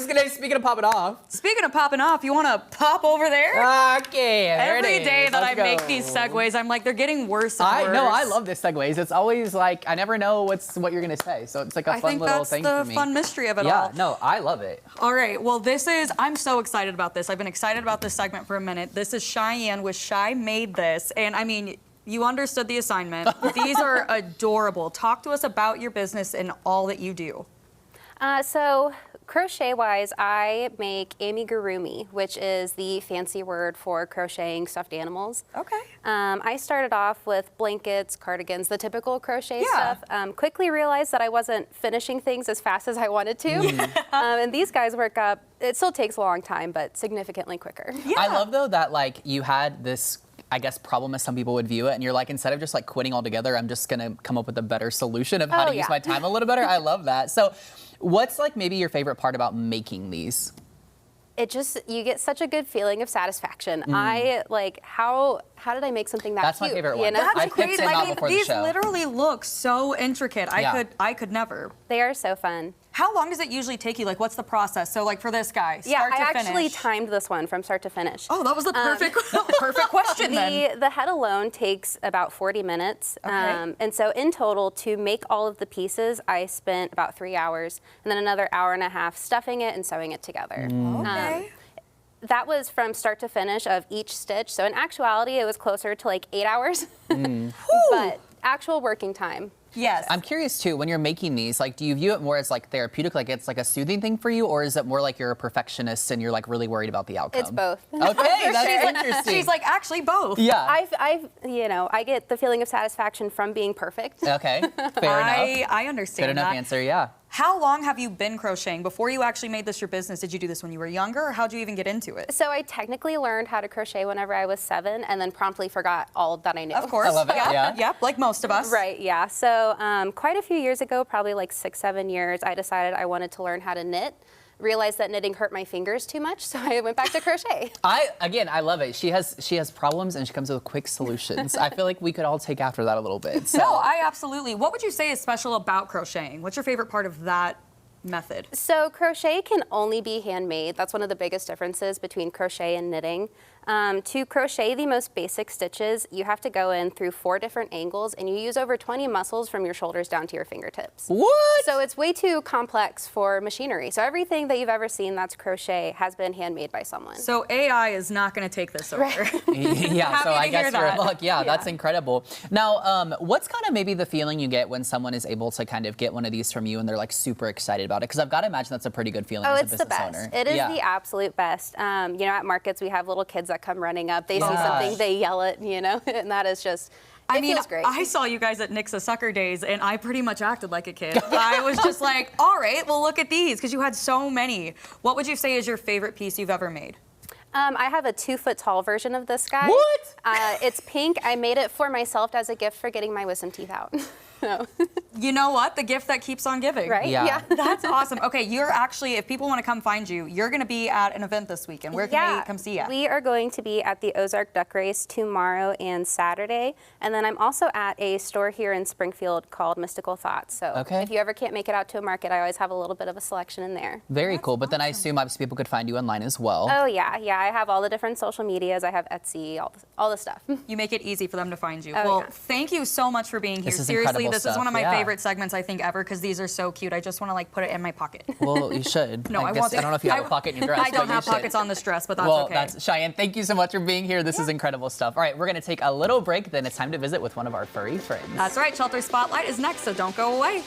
just gonna, speaking of popping off. Speaking of popping off, you want to pop over there? Okay, Every day that I make these segues, I'm like, they're getting worse and worse. I love this segues. It's always like, I never know what you're gonna say. So it's like a fun little thing for me. I think that's the fun mystery of it all. Yeah, no, I love it. All right, well, I'm so excited about this. I've been excited about this segment for a minute. This is Cheyenne with Chey Made This. And I mean, you understood the assignment. These are adorable. Talk to us about your business and all that you do. So crochet-wise, I make amigurumi, which is the fancy word for crocheting stuffed animals. Okay. I started off with blankets, cardigans, the typical crochet stuff. Quickly realized that I wasn't finishing things as fast as I wanted to. And these guys work up, it still takes a long time, but significantly quicker. Yeah. I love though that like you had this, I guess, problem as some people would view it, and you're like, instead of just like quitting altogether, I'm just gonna come up with a better solution of how to use my time a little better. I love that. So what's like maybe your favorite part about making these? You get such a good feeling of satisfaction. I like, how did I make something that That's cute? my favorite one. You know? That's great. I mean, these show. literally look so intricate. I could never. They are so fun. How long does it usually take you? Like, what's the process? So, like, for this guy, start to finish. I actually timed this one from start to finish. Oh, that was the perfect, perfect question then. The head alone takes about 40 minutes. Okay. And so in total, to make all of the pieces, I spent about 3 hours, and then another hour and a half stuffing it and sewing it together. Okay. That was from start to finish of each stitch. So in actuality, it was closer to like 8 hours. But actual working time. Yes. I'm curious too, when you're making these, like, do you view it more as like therapeutic, like it's like a soothing thing for you, or is it more like you're a perfectionist and you're like really worried about the outcome? It's both. Okay, that's interesting. She's like, actually both. Yeah. I get the feeling of satisfaction from being perfect. Okay, fair enough. I understand Good enough that. answer, yeah. How long have you been crocheting? Before you actually made this your business, did you do this when you were younger, or how'd you even get into it? So I technically learned how to crochet whenever I was 7, and then promptly forgot all that I knew. Of course. I love it, yeah. Yep, like most of us. Right, yeah. So quite a few years ago, probably like 6, 7 years, I decided I wanted to learn how to knit. Realized that knitting hurt my fingers too much, so I went back to crochet. I love it. She has problems and she comes with quick solutions. I feel like we could all take after that a little bit. So. No, I absolutely. What would you say is special about crocheting? What's your favorite part of that method? So crochet can only be handmade. That's one of the biggest differences between crochet and knitting. To crochet the most basic stitches, you have to go in through 4 different angles, and you use over 20 muscles from your shoulders down to your fingertips. What? So it's way too complex for machinery. So everything that you've ever seen that's crochet has been handmade by someone. So AI is not going to take this over. Right. Yeah, so I guess you're in luck. Yeah, Yeah. that's incredible. Now, what's kind of maybe the feeling you get when someone is able to kind of get one of these from you and they're like super excited about it? Because I've got to imagine that's a pretty good feeling as a business owner. Oh, it's the best. It is the absolute best. You know, at markets, we have little kids that come running up. They see something, they yell it, you know, and that is just, it feels great. I saw you guys at Nixa Sucker Days, and I pretty much acted like a kid. I was just like, all right, well, look at these, because you had so many. What would you say is your favorite piece you've ever made? I have a 2-foot tall version of this guy. What? It's pink. I made it for myself as a gift for getting my wisdom teeth out. So. You know what? The gift that keeps on giving. Right? Yeah. That's awesome. Okay, you're actually, if people want to come find you, you're going to be at an event this weekend. Where can they come see you? We are going to be at the Ozark Duck Race tomorrow and Saturday. And then I'm also at a store here in Springfield called Mystical Thoughts. So if you ever can't make it out to a market, I always have a little bit of a selection in there. Very cool. But then I assume obviously people could find you online as well. Oh, yeah. Yeah, I have all the different social medias. I have Etsy, all the stuff. You make it easy for them to find you. Oh, well, yeah. Thank you so much for being here. This is Seriously, incredible this is stuff. one of my favorite segments I think ever, because these are so cute. I just want to like put it in my pocket. Well, you should. No, I guess, want to. I don't know if you have a pocket in your dress. I don't but have you should. pockets on this dress, but that's well, okay. that's Cheyenne. Thank you so much for being here. This is incredible stuff. All right, we're going to take a little break. Then it's time to visit with one of our furry friends. That's right. Shelter Spotlight is next, so don't go away.